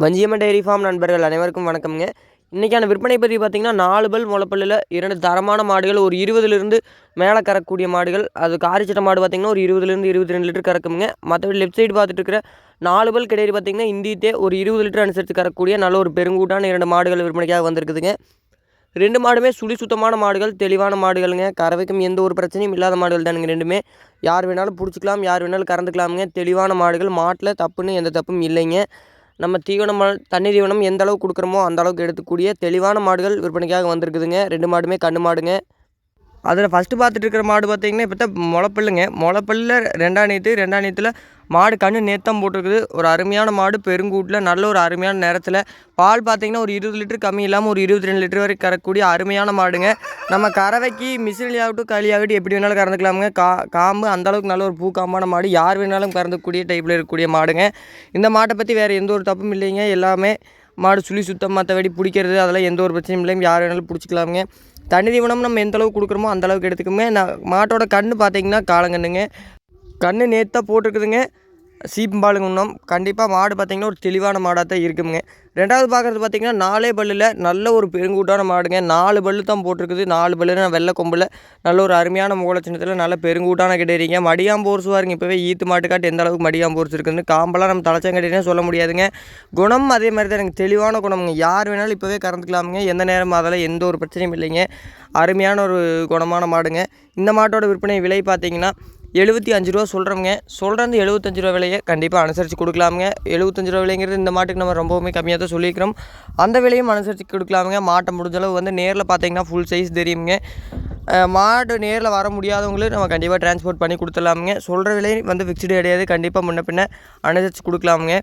Vanjiamman dairy farm நண்பர்கள் அனைவருக்கும் வணக்கம்ங்க. இன்றைக்கான விற்பனை பதிவு பார்த்திங்கன்னா 4 பல் முளைப்பல்லில் 2 தரமான மாடுகள் ஒரு 20லிருந்து மேலே கறக்கக்கூடிய மாடுகள். அது காரிச்சட்ட மாடு பார்த்திங்கன்னா ஒரு 20லிருந்து 22 லிட்டர் கறக்குங்க. மற்றபடி லெஃப்ட் சைடு பார்த்துட்டு இருக்கிற 4 பல் கிடையாது பார்த்திங்கன்னா இந்தியத்தே ஒரு 20 லிட்டர் அனுசரித்து கறக்கக்கூடிய நல்ல ஒரு பெருங்கூட்டான 2 மாடுகள் விற்பனைக்காக வந்திருக்குதுங்க. 2 மாடுமே சுழி சுத்தமான மாடுகள், தெளிவான மாடுகளுங்க. கறவைக்கும் எந்த ஒரு பிரச்சனையும் இல்லாத மாடுகள் தானுங்க ரெண்டுமே. யார் வேணாலும் பிடிச்சிக்கலாம், யார் வேணாலும் கறந்துக்கலாமுங்க. தெளிவான மாடுகள், மாட்டில் தப்புன்னு எந்த தப்பும் இல்லைங்க. நம்ம தீவனம் தண்ணி தீவனம் எந்த அளவுக்கு கொடுக்குறோமோ அந்த அளவுக்கு எடுத்துக்கூடிய தெளிவான மாடுகள் விற்பனைக்காக வந்திருக்குதுங்க. 2 மாடுமே கன்று மாடுங்க. அதில் ஃபஸ்ட்டு பார்த்துட்டு இருக்கிற மாடு பார்த்திங்கன்னா இப்போ தான் முளைப்பல்லுங்க. முளைப்பல்லில் 2ஆம் நீத்து, 2ஆம் நீத்தில் மாடு கன்று நேத்தம் போட்டிருக்குது. ஒரு அருமையான மாடு, பெருங்கூட்டில் நல்ல ஒரு அருமையான நேரத்தில் பால் பார்த்திங்கன்னா ஒரு 20 லிட்டர் கம்மி இல்லாமல் ஒரு 22 லிட்டர் வரைக்கும் கறக்கக்கூடிய அருமையான மாடுங்க. நம்ம கறவைக்கு மிசிலி ஆகட்டும் களி ஆகட்டும் எப்படி வேணாலும் கறந்துக்கலாமுங்க. காம்பு அந்தளவுக்கு நல்ல ஒரு பூக்காம்பான மாடு, யார் வேணாலும் கறந்துக்கூடிய டைப்பில் இருக்கக்கூடிய மாடுங்க. இந்த மாட்டை பற்றி வேறு எந்த ஒரு தப்பும் இல்லைங்க. எல்லாமே மாடு சுழி சுத்தம், மற்றபடி பிடிக்கிறது அதெல்லாம் எந்த ஒரு பிரச்சனையும் இல்லைங்க. யார் வேணாலும் பிடிச்சிக்கலாமுங்க. தண்ணி தீவனம் நம்ம எந்த அளவுக்கு கொடுக்குறோமோ அந்த அளவுக்கு எடுத்துக்கோங்க. மாட்டோட கன்று பார்த்திங்கன்னா காலங்கன்றுங்க. கன்று நேத்தாக போட்டிருக்குதுங்க. சீம்பாலுங்க இன்னும் கண்டிப்பாக மாடு பார்த்திங்கன்னா ஒரு தெளிவான மாடாக தான் இருக்குங்க. 2வது பார்க்குறது பார்த்திங்கன்னா 4 பல்லில் நல்ல ஒரு பெருங்கூட்டான மாடுங்க. 4 பல்லு தான் போட்டிருக்குது. 4 பல்லுனா வெள்ளை கொம்பில் நல்ல ஒரு அருமையான மூலச்சின்னத்தில் நல்ல பெருங்கூட்டான கிடையாதுங்க. மடியாம்போர்ஸ் பாருங்க. இப்போவே ஈத்து மாட்டுக்காட்டு எந்த அளவுக்கு மடியாம்போர்ஸ் இருக்குதுன்னு காம்பெல்லாம் நம்ம தலைச்சங்கட்டினே சொல்ல முடியாதுங்க. குணம் அதே மாதிரி தான் எனக்கு தெளிவான குணம்ங்க. யார் வேணாலும் இப்போவே கறந்துக்கலாமுங்க. எந்த நேரம் அதெல்லாம் எந்த ஒரு பிரச்சனையும் இல்லைங்க. அருமையான ஒரு குணமான மாடுங்க. இந்த மாட்டோட விற்பனை விலை பார்த்திங்கன்னா 75 ரூபா சொல்கிறோங்க. சொல்கிறது 75 ரூபா விலையை கண்டிப்பாக அனுசரித்து கொடுக்கலாமுங்க. 75 ரூபா விலைங்கிறது இந்த மாட்டுக்கு நம்ம ரொம்பவுமே கம்மியாக தான் சொல்லியிருக்கிறோம். அந்த விலையும் அனுசரித்து கொடுக்கலாமுங்க. மாட்டை முடிஞ்சளவு வந்து நேரில் பார்த்திங்கன்னா ஃபுல் சைஸ் தெரியுங்க. மாடு நேரில் வர முடியாதவங்களுக்கு நம்ம கண்டிப்பாக டிரான்ஸ்போர்ட் பண்ணி கொடுத்துடலாமுங்க. சொல்கிற விலை வந்து ஃபிக்ஸ்டு கிடையாது. கண்டிப்பாக முன்ன பின்ன அனுசரித்து கொடுக்கலாமுங்க.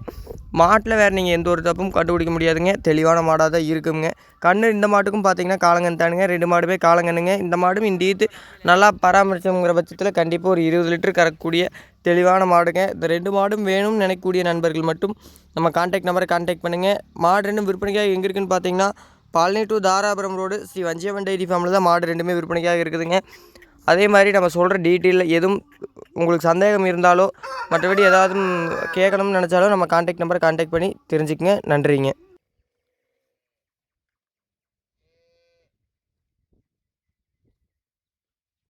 மாட்டில் வேறு நீங்கள் எந்த ஒரு தப்பும் கண்டுபிடிக்க முடியாதுங்க. தெளிவான மாடாக தான் இருக்குங்க. கன்று இந்த மாட்டுக்கும் பார்த்திங்கன்னா காலங்கன்று தானுங்க. 2 மாடுமே காலங்கன்னுங்க. இந்த மாடும் இந்த ஈத்து நல்லா பராமரிச்சோங்கிற பட்சத்தில் கண்டிப்பாக ஒரு 20 லிட்டர் கறக்கக்கூடிய தெளிவான மாடுங்க. இந்த 2 மாடும் வேணும்னு நினைக்கக்கூடிய நண்பர்கள் மட்டும் நம்ம கான்டாக்ட் நம்பரை கான்டாக்ட் பண்ணுங்கள். மாடு ரெண்டும் விற்பனைக்காக எங்கே இருக்குதுன்னு பார்த்திங்கன்னா Palani to Dharapuram road Sri Vanjiyamman dairy ஃபார்மில் தான் மாடு ரெண்டுமே விற்பனைக்காக இருக்குதுங்க. அதே மாதிரி நம்ம சொல்கிற டீட்டெயில் எதுவும் உங்களுக்கு சந்தேகம் இருந்தாலோ மற்றபடி ஏதாவது கேட்கணும்னு நினச்சாலும் நம்ம கான்டாக்ட் நம்பரை கான்டாக்ட் பண்ணி தெரிஞ்சுக்கங்க. நன்றிங்க.